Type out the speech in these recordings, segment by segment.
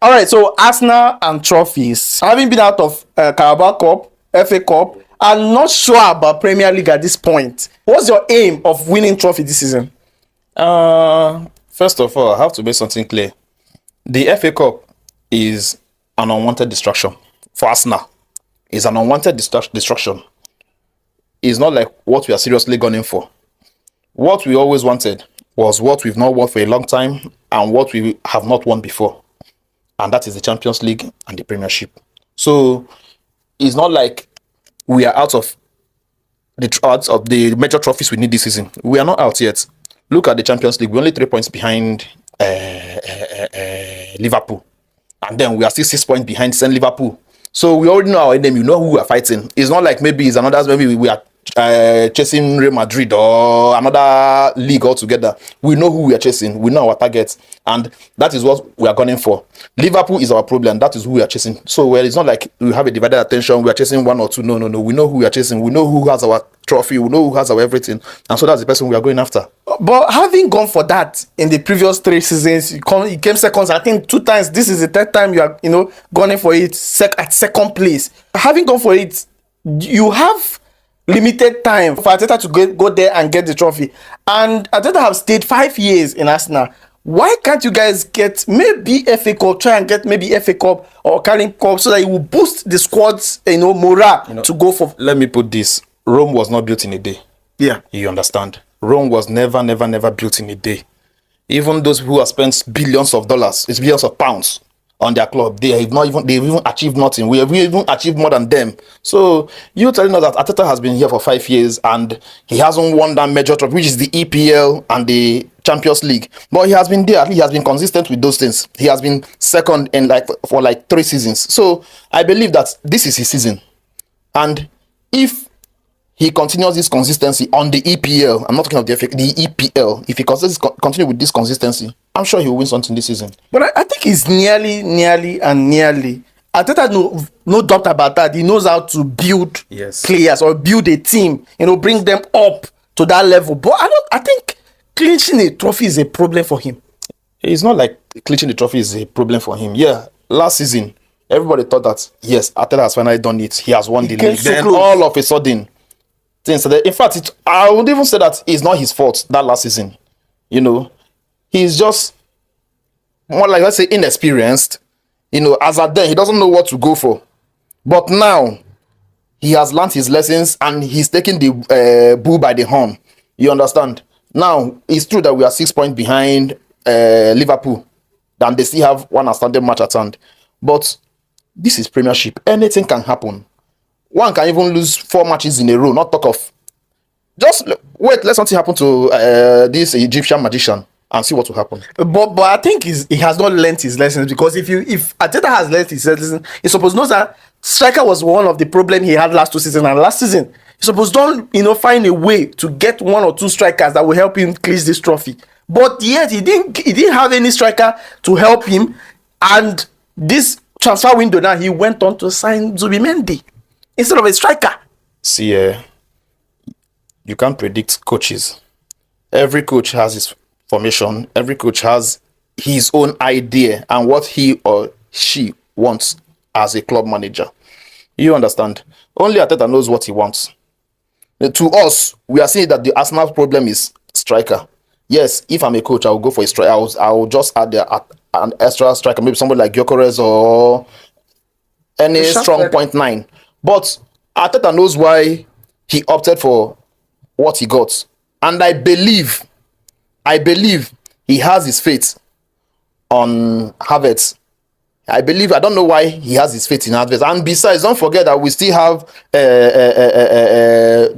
All right, so Arsenal and trophies. Having been out of Carabao Cup, FA Cup, I'm not sure about Premier League at this point. What's your aim of winning trophy this season? First of all, I have to make something clear. The FA Cup is an unwanted distraction for Arsenal. It's an unwanted distraction. It's not like what we are seriously gunning for. What we always wanted was what we've not won for a long time and what we have not won before. And that is the Champions League and the Premiership. So it's not like we are out of the major trophies we need this season. We are not out yet. Look at the Champions League. We're only 3 points behind Liverpool. And then we are still 6 points behind St. Liverpool. So we already know our enemy. You know who we are fighting. It's not like maybe it's another, maybe we are chasing Real Madrid or another league altogether. We know who we are chasing. We know our targets. And that is what we are gunning for. Liverpool is our problem. That is who we are chasing. So it's not like we have a divided attention. We are chasing one or two. No. We know who we are chasing. We know who has our trophy. We know who has our everything. And so that's the person we are going after. But having gone for that in the previous 3 seasons, you came seconds. I think 2 times. This is the 3rd time you are, gunning for it at second place. Having gone for it, you have limited time for Arteta to go there and get the trophy. And Arteta have stayed 5 years in Arsenal. Why can't you guys get maybe FA Cup, try and get maybe FA Cup or Carling Cup so that it will boost the squad's morale to go for? Let me put this. Rome was not built in a day. Yeah. You understand? Rome was never built in a day. Even those who have spent billions of dollars, it's billions of pounds on their club, they've even achieved nothing. We have even achieved more than them. So you telling us that Arteta has been here for 5 years and he hasn't won that major trophy, which is the EPL and the Champions League. But he has been there. He has been consistent with those things. He has been second in for 3 seasons. So I believe that this is his season. And if he continues this consistency on the EPL, I'm not talking of the EPL. If he continue with this consistency, I'm sure he will win something this season. But I think it's nearly. Arteta no doubt about that. He knows how to build players or build a team, bring them up to that level. But I think clinching a trophy is a problem for him. It's not like clinching the trophy is a problem for him. Yeah, last season, everybody thought that, yes, Arteta has finally done it. He has won the league. So then close. all of a sudden, in fact, I would even say that it's not his fault that last season. He's just more like, let's say, inexperienced. As at then, he doesn't know what to go for. But now, he has learned his lessons and he's taking the bull by the horn. You understand? Now, it's true that we are 6 points behind Liverpool. And they still have one outstanding match at hand. But this is Premiership. Anything can happen. One can even lose 4 matches in a row, not talk of. Just wait, let something happen to this Egyptian magician and see what will happen. But I think he has not learnt his lessons, because if Arteta has learnt his lessons, he's supposed to know that striker was one of the problem he had last 2 seasons, and last season he's supposed to find a way to get 1 or 2 strikers that will help him clinch this trophy. But yet he didn't have any striker to help him, and this transfer window now he went on to sign Zubimendi instead of a striker. See, you can't predict coaches. Every coach has his formation. Every coach has his own idea and what he or she wants as a club manager. You understand? Only Arteta knows what he wants. To us, we are seeing that the Arsenal problem is striker. Yes, if I'm a coach, I will go for a striker. I will just add an extra striker, maybe somebody like Gyökeres or any strong 0.9. But Arteta knows why he opted for what he got. And I believe he has his faith on Havertz. I don't know why he has his faith in Havertz. And besides, don't forget that we still have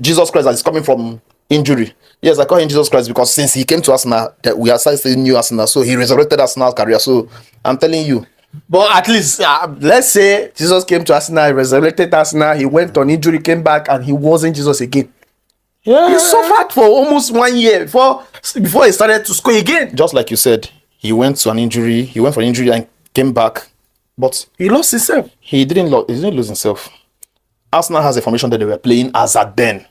Jesus Christ that is coming from injury. Yes, I call him Jesus Christ because since he came to Arsenal, that we are starting new Arsenal. So he resurrected Arsenal's career. So I'm telling you. But at least, let's say Jesus came to Arsenal, he resurrected Arsenal, he went on injury, came back, and he wasn't Jesus again. Yeah. He suffered for almost 1 year before he started to score again. Just like you said, he went for an injury and came back. But he lost himself. He didn't lose himself. Arsenal has a formation that they were playing as at then.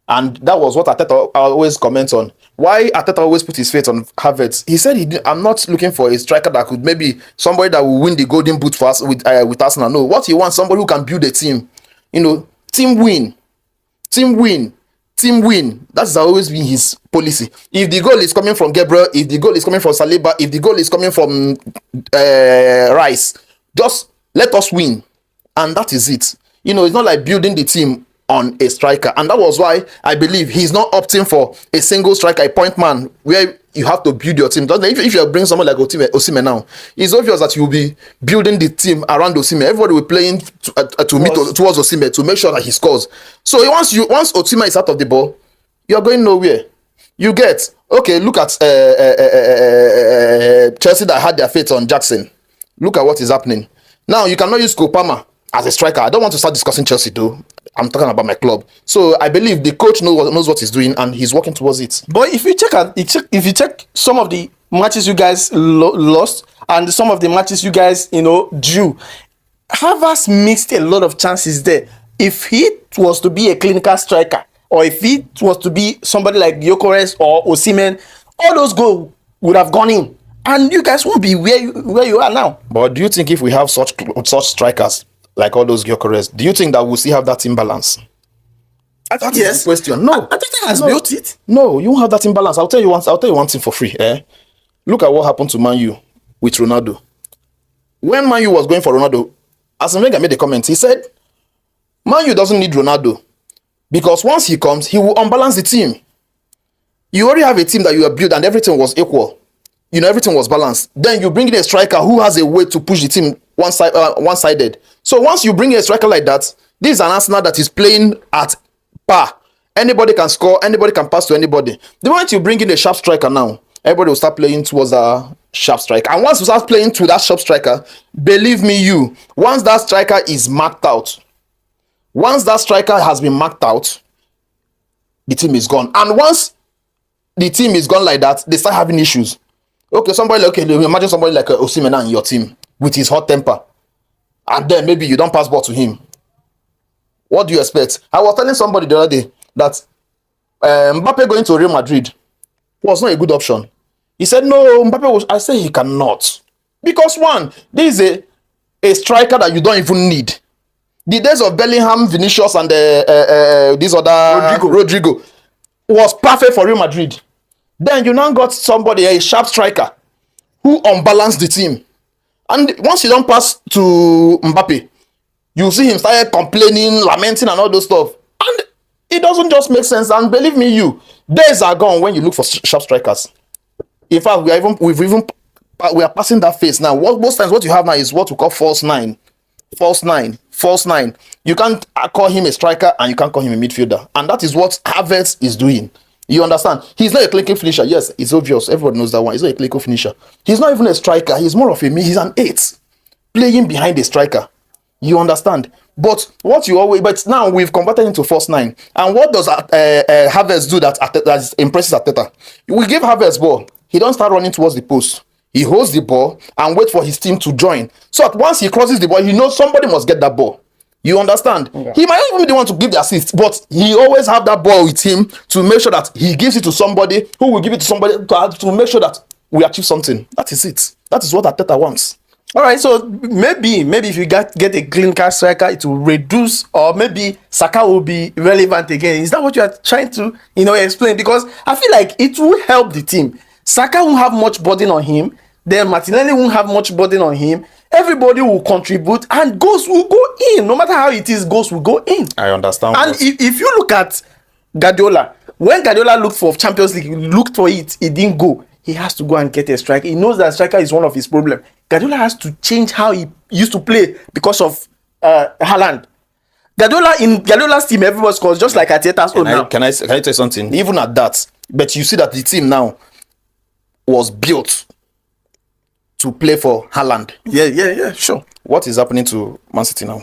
And that was what Arteta always comments on. Why Arteta always put his faith on Havertz. He said, I'm not looking for a striker that could maybe somebody that will win the golden boot for us with Arsenal. No, what he wants, somebody who can build a team. You know, team win. Team win. Team win. That's always been his policy. If the goal is coming from Gabriel, if the goal is coming from Saliba, if the goal is coming from Rice, just let us win. And that is it. You know, it's not like building the team on a striker. And that was why I believe he's not opting for a single striker, a point man, where you have to build your team. If you bring someone like Osimhen now, it's obvious that you'll be building the team around Osimhen. Everybody will be playing to meet towards Osimhen to make sure that he scores. So once Osimhen is out of the ball, you're going nowhere. You get, okay, look at Chelsea that had their faith on Jackson. Look at what is happening. Now, you cannot use Kopama as a striker. I don't want to start discussing Chelsea though. I'm talking about my club. So I believe the coach knows what he's doing and he's working towards it. But if you check some of the matches you guys lost and some of the matches you guys drew, Havertz missed a lot of chances there. If he was to be a clinical striker, or if he was to be somebody like Gyökeres or Osimhen, all those goals would have gone in, and you guys won't be where you are now. But do you think if we have such strikers like all those Gyökeres, do you think that we'll still have that imbalance? That is the question. No, Arteta has built it. No, you won't have that imbalance. I'll tell you one thing for free. Look at what happened to Man U with Ronaldo. When Man U was going for Ronaldo, Arsene Wenger made a comment. He said, Man U doesn't need Ronaldo because once he comes, he will unbalance the team. You already have a team that you have built and everything was equal. You know, everything was balanced. Then you bring in a striker who has a way to push the team one-sided. So once you bring in a striker like that, this is an Arsenal that is playing at par. Anybody can score, anybody can pass to anybody. The moment you bring in a sharp striker now, everybody will start playing towards a sharp striker. And once you start playing to that sharp striker, believe me, once that striker is marked out, once that striker has been marked out, the team is gone. And once the team is gone like that, they start having issues. Okay, imagine somebody like Osimhen in your team with his hot temper. And then maybe you don't pass ball to him. What do you expect? I was telling somebody the other day that Mbappe going to Real Madrid was not a good option. He said, no, I said he cannot. Because one, this is a striker that you don't even need. The days of Bellingham, Vinicius, and this other Rodrigo was perfect for Real Madrid. Then you now got somebody, a sharp striker, who unbalanced the team. And once you don't pass to Mbappe, you see him start complaining, lamenting, and all those stuff. And it doesn't just make sense. And believe me, days are gone when you look for sharp strikers. In fact, we are passing that phase now. Most times, what you have now is what we call false nine. False nine. You can't call him a striker and you can't call him a midfielder. And that is what Havertz is doing. You understand? He's not a clinical finisher. Yes, it's obvious. Everybody knows that one. He's not a clinical finisher. He's not even a striker. He's more of he's an 8 playing behind a striker. You understand? But but now we've converted into false 9. And what does Havertz do that impresses Arteta? We give Havertz ball. He don't start running towards the post. He holds the ball and wait for his team to join. So that once he crosses the ball, he knows somebody must get that ball. You understand? Yeah. He might not even be the one to give the assist, but he always have that ball with him to make sure that he gives it to somebody who will give it to somebody to make sure that we achieve something. That is it. That is what Arteta wants. All right, so maybe if you get a clinical striker, it will reduce, or maybe Saka will be relevant again. Is that what you are trying to explain? Because I feel like it will help the team. Saka won't have much burden on him. Then Martinelli won't have much burden on him. Everybody will contribute and goals will go in. No matter how it is, goals will go in. I understand. And if you look at Guardiola, when Guardiola looked for Champions League, he looked for it, it didn't go. He has to go and get a striker. He knows that striker is one of his problems. Guardiola has to change how he used to play because of Haaland. In Guardiola's team, everybody scores just like Arteta's own now. Can I tell you something? Even at that, but you see that the team now was built to play for Haaland. Yeah, sure. What is happening to Man City now?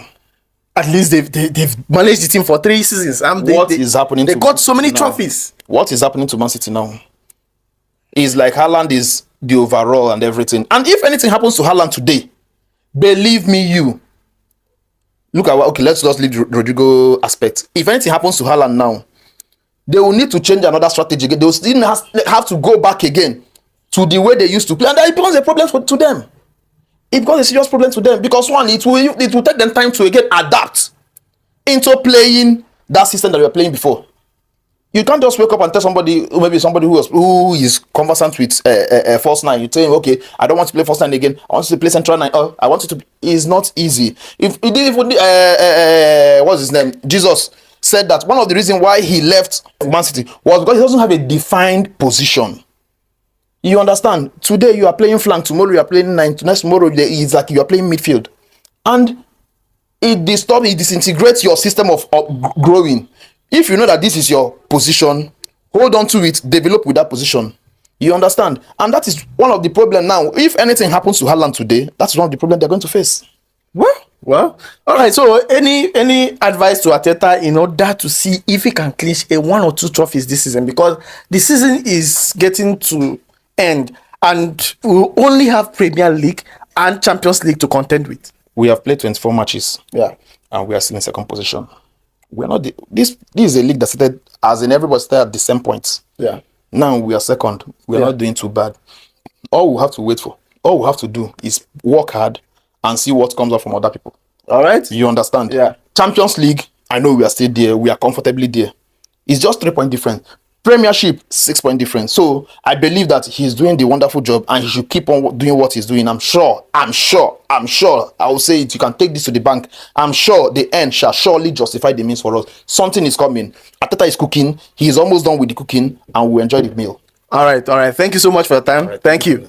At least they've managed the team for 3 seasons. What is happening? They got so many trophies. What is happening to Man City now? It's like Haaland is the overall and everything. And if anything happens to Haaland today, believe me, look at let's just leave the Rodrigo aspect. If anything happens to Haaland now, they will need to change another strategy again. They will still have to go back again to the way they used to play, and that it becomes a problem to them. It becomes a serious problem to them because one, it will take them time to again adapt into playing that system that we were playing before. You can't just wake up and tell somebody, maybe somebody who is conversant with false nine. You tell him, okay, I don't want to play false nine again. I want you to play central nine. Oh, I want you to. It's not easy. If what's his name? Jesus said that one of the reasons why he left Man City was because he doesn't have a defined position. You understand? Today you are playing flank. Tomorrow you are playing nine. Next tomorrow it's like you are playing midfield, and it disintegrates your system of growing. If you know that this is your position, hold on to it, develop with that position. You understand? And that is one of the problems now. If anything happens to Haaland today, that's one of the problems they're going to face. Well, all right. So, any advice to Arteta in order to see if he can clinch a 1 or 2 trophies this season? Because the season is getting to end, and we only have Premier League and Champions League to contend with. We have played 24 matches, and we are still in second position. We're not this is a league that started as in everybody started at the same points. Yeah. Now we are second. We are not doing too bad. All we have to do is work hard and see what comes up from other people. All right. You understand? Yeah. Champions League, I know we are still there. We are comfortably there. It's just 3-point difference. Premiership, 6-point difference. So I believe that he's doing the wonderful job and he should keep on doing what he's doing. I'm sure. I will say it. You can take this to the bank. I'm sure the end shall surely justify the means for us. Something is coming. Arteta is cooking. He is almost done with the cooking and we'll enjoy the meal. All right. Thank you so much for your time. Thank you.